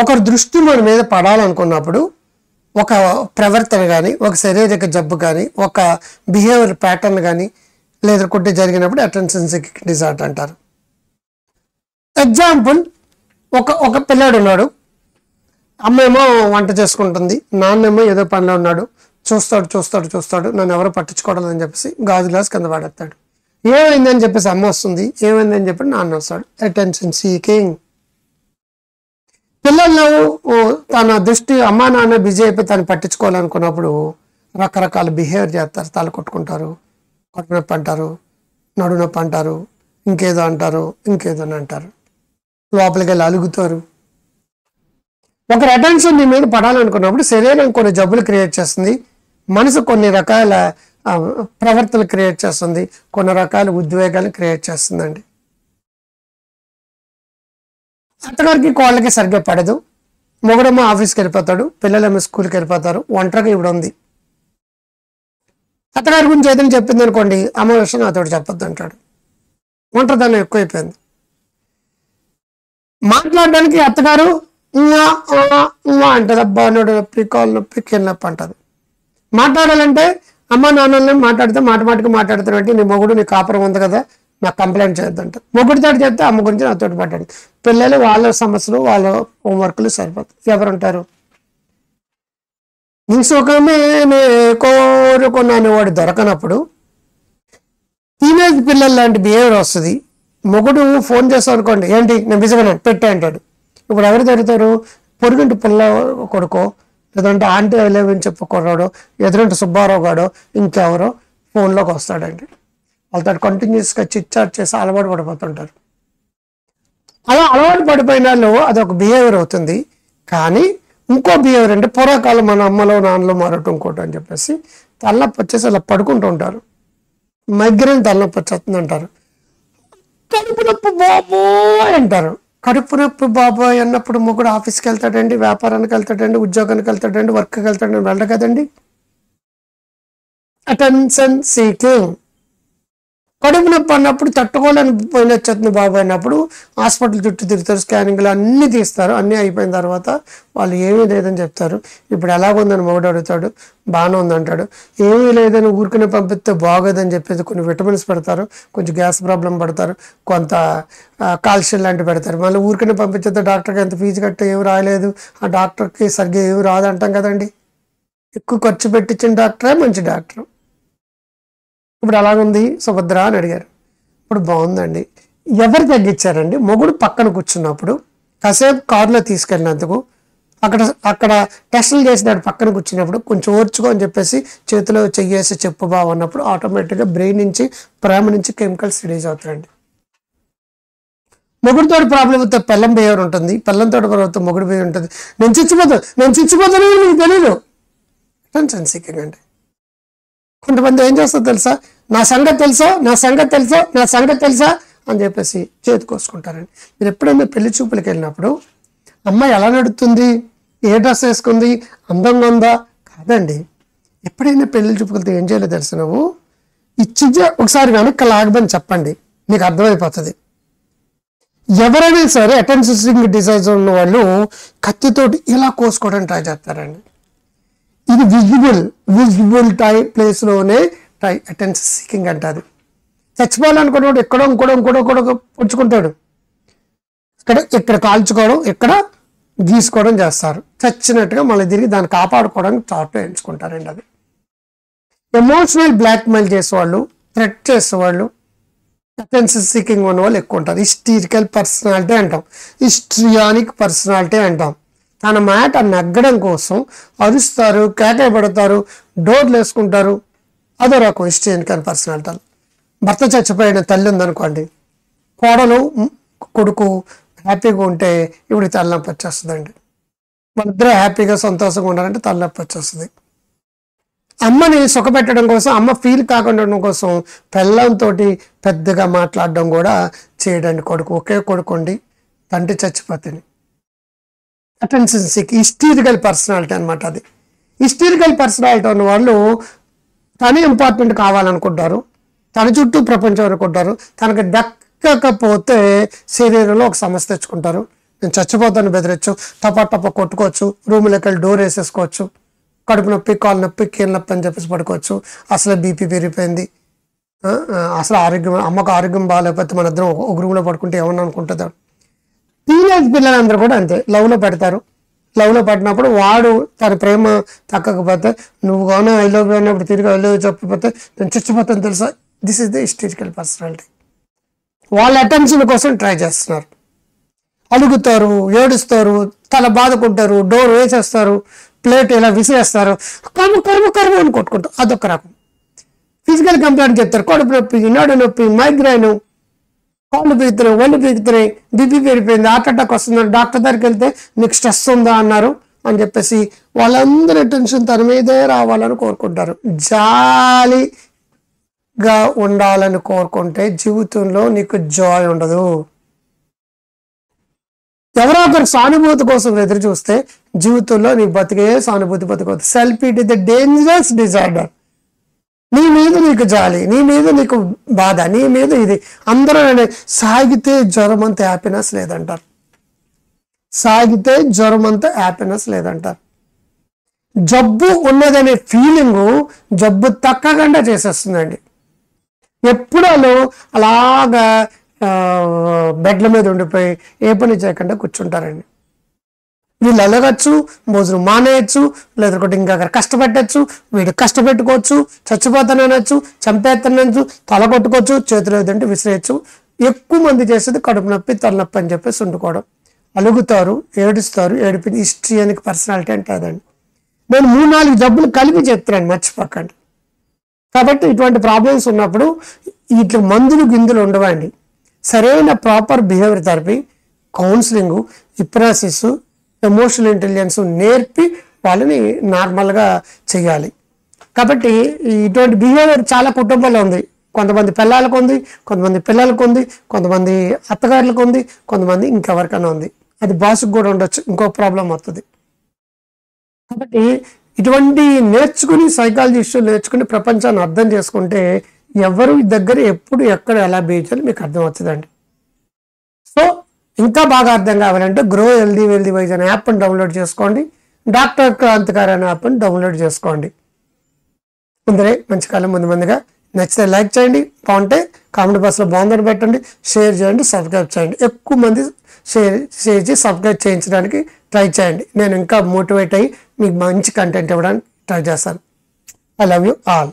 ఒకరి దృష్టి మన మీద పడాలనుకున్నప్పుడు ఒక ప్రవర్తన కానీ, ఒక శారీరక జబ్బు కానీ, ఒక బిహేవియర్ ప్యాటర్న్ కానీ లేదంటే జరిగినప్పుడు అటెన్షన్ సీకింగ్ డిజార్డర్ అంటారు. ఎగ్జాంపుల్, ఒక పిల్లాడు ఉన్నాడు, అమ్మేమో వంట చేసుకుంటుంది, నాన్నేమో ఏదో పనిలో ఉన్నాడు, చూస్తాడు, నన్ను ఎవరో పట్టించుకోవడం అని చెప్పేసి గాజు గ్లాస్ కింద పడేస్తాడు. ఏమైందని చెప్పేసి అమ్మ వస్తుంది, ఏమైందని చెప్పి నాన్న వస్తాడు. Attention seeking. పిల్లలు తన దృష్టి అమ్మా నాన్న బిజీ అయిపోయి తను పట్టించుకోవాలనుకున్నప్పుడు రకరకాల బిహేవియర్ చేస్తారు. తల కొట్టుకుంటారు, కడుపు నొప్పి అంటారు, నడు నొప్పి అంటారు, ఇంకేదో అంటారు, ఇంకేదో అంటారు, లోపలికి వెళ్ళి అలుగుతారు. ఒకరి అటెన్షన్ నీ మీద పడాలనుకున్నప్పుడు శరీరం కొన్ని జబ్బులు క్రియేట్ చేస్తుంది, మనసు కొన్ని రకాల ప్రవర్తనలు క్రియేట్ చేస్తుంది, కొన్ని రకాల ఉద్వేగాలు క్రియేట్ చేస్తుందండి. అత్తగారికి కోళ్ళకి సరిగ్గా పడదు, మొగుడేమో ఆఫీస్కి వెళ్ళిపోతాడు, పిల్లలేమో స్కూల్కి వెళ్ళిపోతారు, ఒంటరిగా ఇప్పుడు ఉంది. అత్తగారి గురించి ఏదైనా చెప్పింది అనుకోండి, అమ్మ విషయం నాతో చెప్పొద్దు అంటాడు. ఒంటరిదనం ఎక్కువైపోయింది. మాట్లాడడానికి అత్తగారు అంటది, అబ్బా నోడు నొప్పి, కాళ్ళు నొప్పి, కీళ్ళ నొప్పి అంటది. మాట్లాడాలంటే అమ్మ నాన్నల్ని మాట్లాడితే మాటికి మాట్లాడుతున్నట్టు నీ మొగుడు నీ కాపురం ఉంది కదా, నాకు కంప్లైంట్ చేయొద్దంట. మొగుడితో చెప్తే అమ్మ గురించి నాతో మాట్లాడు. పిల్లలు వాళ్ళ సమస్యలు, వాళ్ళ హోంవర్క్లు సరిపోతాయి. ఎవరుంటారు? నీ సుఖమే కోరుకున్నాను వాడు దొరకనప్పుడు టీనేజ్ పిల్లలు లాంటి బిహేవియర్ వస్తుంది. మొగుడు ఫోన్ చేస్తావు అనుకోండి, ఏంటి నేను బిజీగా పెట్టే అంటాడు. ఇప్పుడు ఎవరు దొరుకుతారు? పొరుగింటి పిల్ల కొడుకో, లేదంటే ఆంటీ లేవని చెప్పుకోరాడో, ఎదురింటి సుబ్బారావు గాడో, ఇంకెవరో ఫోన్లోకి వస్తాడండి. వాళ్ళతో కంటిన్యూస్గా చిట్చాట్ చేసి అలవాటు పడిపోతుంటారు. అలా అలవాటు పడిపోయిన వాళ్ళు అదొక బిహేవియర్ అవుతుంది. కానీ ఇంకో బిహేవియర్ అంటే పూర్వకాలం మన అమ్మలో నాన్నలో మరొకటి ఇంకోటి అని చెప్పేసి తలనొప్పి వచ్చేసి అలా పడుకుంటూ ఉంటారు. మైగ్రేన్ తలనొప్పి వచ్చేస్తుంది అంటారు. కడుపు నొప్పి బాబోయ్ అంటారు. కడుపు నొప్పి బాబోయ్ అన్నప్పుడు మొగుడు ఆఫీస్కి వెళ్తాడండి, వ్యాపారానికి వెళ్తాడండి, ఉద్యోగానికి వెళ్తాడండి, వర్క్కి వెళ్తాడండి, వెళ్ళడు కదండి. Attention seeking. కడుపు నొప్పి అన్నప్పుడు తట్టుకోలేని పోయిన వచ్చేస్తుంది బాబు అన్నప్పుడు హాస్పిటల్ చుట్టూ తిరుగుతారు, స్కానింగ్లు అన్నీ తీస్తారు. అన్నీ అయిపోయిన తర్వాత వాళ్ళు ఏమీ లేదని చెప్తారు. ఇప్పుడు ఎలాగుందని మొగుడు అడుగుతాడు, బాగానే ఉందంటాడు. ఏమీ లేదని ఊరికనే పంపిస్తే బాగోదని చెప్పేసి కొన్ని విటమిన్స్ పెడతారు, కొంచెం గ్యాస్ ప్రాబ్లం పడతారు, కొంత కాల్షియం లాంటివి పెడతారు. మళ్ళీ ఊరికనే పంపించేస్తే డాక్టర్కి ఎంత ఫీజు కట్టి ఏమి రాయలేదు, ఆ డాక్టర్కి సరిగ్గా ఏమి రాదంటాం కదండి. ఎక్కువ ఖర్చు పెట్టించిన డాక్టరే మంచి డాక్టర్. ఇప్పుడు అలాగుంది సుభద్ర అని అడిగారు. ఇప్పుడు బాగుందండి. ఎవరు తగ్గించారండి? మొగుడు పక్కన కూర్చున్నప్పుడు కాసేపు కారులో తీసుకెళ్ళినందుకు అక్కడ టెస్టులు చేసినాడు, పక్కన కూర్చున్నప్పుడు కొంచెం ఓర్చుకో అని చెప్పేసి చేతిలో చెయ్యేసి చెప్పు బావ అన్నప్పుడు ఆటోమేటిక్గా బ్రెయిన్ నుంచి ప్రేమ నుంచి కెమికల్స్ రిలీజ్ అవుతాయండి. మొగుడితో ప్రాబ్లం అయితే పెళ్ళం బిహేవియర్ ఉంటుంది, పెళ్ళంతో ప్రాబ్లం మొగుడు బిహేవియర్ ఉంటుంది. నేను చచ్చిపోతాను మీకు తెలియదు. అటెన్షన్ సీకింగ్ అండి. కొంతమంది ఏం చేస్తారో తెలుసా, నా సంగతి తెలుసా అని చెప్పేసి చేతి కోసుకుంటారండి. మీరు ఎప్పుడైనా పెళ్లి చూపులకు వెళ్ళినప్పుడు అమ్మాయి ఎలా నడుస్తుంది, ఏ డ్రెస్ వేసుకుంది, అందంగా ఉందా కాదండి. ఎప్పుడైనా పెళ్లి చూపులతో ఏం చేయలేదు తెలుసు, నువ్వు ఇచ్చి ఒకసారి వెనక్కి లాగమని చెప్పండి, నీకు అర్థమైపోతుంది. ఎవరైనా సరే అటెన్షన్ సీకింగ్ డిజార్డర్ ఉన్న వాళ్ళు కత్తితోటి ఇలా కోసుకోవడానికి ట్రై చేస్తారండి. ఇది విజిబుల్ ప్లేస్లోనే అటెన్షన్ సీకింగ్ అంటారు. చచ్చిపోవాలనుకున్నవాడు ఎక్కడో ఇంకోడో పుచ్చుకుంటాడు, ఇక్కడ కాల్చుకోవడం, ఇక్కడ గీసుకోవడం చేస్తారు. చచ్చినట్టుగా మళ్ళీ తిరిగి దాన్ని కాపాడుకోవడానికి చాట్లో ఎంచుకుంటారండి. అది ఎమోషనల్ బ్లాక్మెయిల్ చేసేవాళ్ళు, థ్రెట్ చేసేవాళ్ళు, అటెన్షన్ సీకింగ్ ఉన్న వాళ్ళు ఎక్కువ ఉంటారు. హిస్టీరికల్ పర్సనాలిటీ అంటాం, హిస్ట్రియానిక్ పర్సనాలిటీ అంటాం. తన మాట నగ్గడం కోసం అరుస్తారు, కేకలు పెడతారు, డోర్లు వేసుకుంటారు. అదో రకం హిస్టరీకల్ పర్సనాలిటీ. భర్త చచ్చిపోయిన తల్లి ఉందనుకోండి, కోడలు కొడుకు హ్యాపీగా ఉంటే ఇప్పుడు తలనొప్పి వచ్చేస్తుందండి. వాళ్ళిద్దరూ హ్యాపీగా సంతోషంగా ఉండాలంటే తలనొప్పి వచ్చేస్తుంది. అమ్మని సుఖపెట్టడం కోసం, అమ్మ ఫీల్ కాకుండా ఉండడం కోసం పిల్లలతో పెద్దగా మాట్లాడడం కూడా చేయడండి. కొడుకు ఒకే కొడుకు ఉండి తండ్రి చచ్చిపోతుంది. అటెన్షన్ సీకింగ్ హిస్టీరికల్ పర్సనాలిటీ అనమాట. అది హిస్టీరికల్ పర్సనాలిటీ ఉన్న వాళ్ళు తను ఇంపార్టెంట్ కావాలనుకుంటారు, తన చుట్టూ ప్రపంచం అనుకుంటారు. తనకు దక్కకపోతే శరీరంలో ఒక సమస్య తెచ్చుకుంటారు, నేను చచ్చిపోతాను బెదిరించు, టపా టపా కొట్టుకోవచ్చు, రూమ్లోకి వెళ్ళి డోర్ వేసేసుకోవచ్చు, కడుపు నొప్పి, కాలు నొప్పి, కీళ్ళ నొప్పి అని చెప్పేసి పడుకోవచ్చు, అసలు బీపీ పెరిగిపోయింది, అసలు అమ్మకు ఆరోగ్యం బాగాలేకపోతే మన ఇద్దరం ఒక రూమ్లో పడుకుంటే ఏమన్నా అనుకుంటుందా. టీనేజ్ పిల్లలందరూ కూడా అంతే, లవ్లో పెడతారు. లవ్లో పడినప్పుడు వాడు తన ప్రేమ తగ్గకపోతే, నువ్వు కానీ ఐ లవ్ యూ అన్నప్పుడు తిరిగి ఐ లవ్ యూ చెప్పకపోతే నేను చచ్చిపోతాను తెలుసా. This is the historical personality. వాళ్ళ అటెన్షన్ కోసం ట్రై చేస్తున్నారు, అలుగుతారు, ఏడుస్తారు, తల బాదుకుంటారు, డోర్ వేసేస్తారు, ప్లేట్ ఇలా విసిరేస్తారు, కర్మ కర్మ కర్మ అని కొట్టుకుంటారు. అదొక రకం. ఫిజికల్ కంప్లైంట్ చెప్తారు, కడుపు నొప్పి, నడు నొప్పి, మైగ్రైన్, కాళ్ళు పీకుతున్నాయి, ఒళ్ళు పీకుతున్నాయి, బీపీ పెరిగిపోయింది, హార్ట్ అటాక్ వస్తున్నారు, డాక్టర్ దగ్గరికి వెళ్తే నీకు స్ట్రెస్ ఉందా అన్నారు అని చెప్పేసి వాళ్ళందరూ టెన్షన్ తన మీదే రావాలని కోరుకుంటారు. జాలిగా ఉండాలని కోరుకుంటే జీవితంలో నీకు జాయ్ ఉండదు. ఎవరో ఒకరు సానుభూతి కోసం ఎదురు చూస్తే జీవితంలో నీ బతికే సానుభూతి బతుకోదు. Self it is the dangerous disorder. నీ మీద నీకు జాలి, నీ మీద నీకు బాధ, నీ మీద ఇది అందరూ సాగితే జ్వరం అంత హ్యాపీనెస్ లేదంటారు. సాగితే జ్వరం అంత హ్యాపీనెస్ లేదంటారు. జబ్బు ఉన్నదనే ఫీలింగు జబ్బు తక్కకుండా చేసేస్తుందండి. ఎప్పుడు అలాగా బెడ్ల మీద ఉండిపోయి ఏ పని చేయకుండా కూర్చుంటారండి. వీళ్ళు అలగచ్చు, భోజనం మానేయచ్చు, లేదంటే ఇంకా కష్టపెట్టచ్చు, వీడు కష్టపెట్టుకోవచ్చు, చచ్చిపోతాననొచ్చు, చంపేస్తానొచ్చు, తల కొట్టుకోవచ్చు, చేతులు ఏదంటే విసిరేయచ్చు. ఎక్కువ మంది చేసేది కడుపు నొప్పి, తలనొప్పి అని చెప్పేసి వండుకోవడం. అలుగుతారు, ఏడుస్తారు, ఏడిపించి హిస్ట్రియనిక్ పర్సనాలిటీ అంటే అదండి. నేను 3-4 జబ్బులు కలిపి చెప్తున్నాను, మర్చిపోకండి. కాబట్టి ఇటువంటి ప్రాబ్లమ్స్ ఉన్నప్పుడు ఇట్లా మందులు గిందులు ఉండవండి. సరైన proper behaviour therapy, counselling, hypnosis, emotional intelligence నేర్పి వాళ్ళని నార్మల్గా చేయాలి. కాబట్టి ఇటువంటి బిహేవియర్ చాలా కుటుంబాల్లో ఉంది. కొంతమంది పిల్లలకు ఉంది, కొంతమంది పిల్లలకు ఉంది, కొంతమంది అత్తగారులకు ఉంది, కొంతమంది ఇంకెవరికైనా ఉంది. అది బాసుకు కూడా ఉండొచ్చు, ఇంకో ప్రాబ్లం వస్తుంది. కాబట్టి ఇటువంటి నేర్చుకుని సైకాలజీ ఇష్యూలు నేర్చుకుని ప్రపంచాన్ని అర్థం చేసుకుంటే ఎవరు దగ్గర ఎప్పుడు ఎక్కడ ఎలా బీచాలి మీకు అర్థమవుతుందండి. సో ఇంకా బాగా అర్థం కావాలంటే గ్రో హెల్దీ వెల్దీ వైజ్ అనే యాప్ని డౌన్లోడ్ చేసుకోండి. డాక్టర్ క్రాంతికారి అనే యాప్ని డౌన్లోడ్ చేసుకోండి. ముందరే మంచి కాలం ముందుగా నచ్చితే లైక్ చేయండి, బాగుంటే కామెంట్ బాక్స్లో బాగుందని పెట్టండి, షేర్ చేయండి, సబ్స్క్రైబ్ చేయండి. ఎక్కువ మంది షేర్ చేసి సబ్స్క్రైబ్ చేయించడానికి ట్రై చేయండి. నేను ఇంకా మోటివేట్ అయ్యి మీకు మంచి కంటెంట్ ఇవ్వడానికి ట్రై చేస్తాను. I love you all.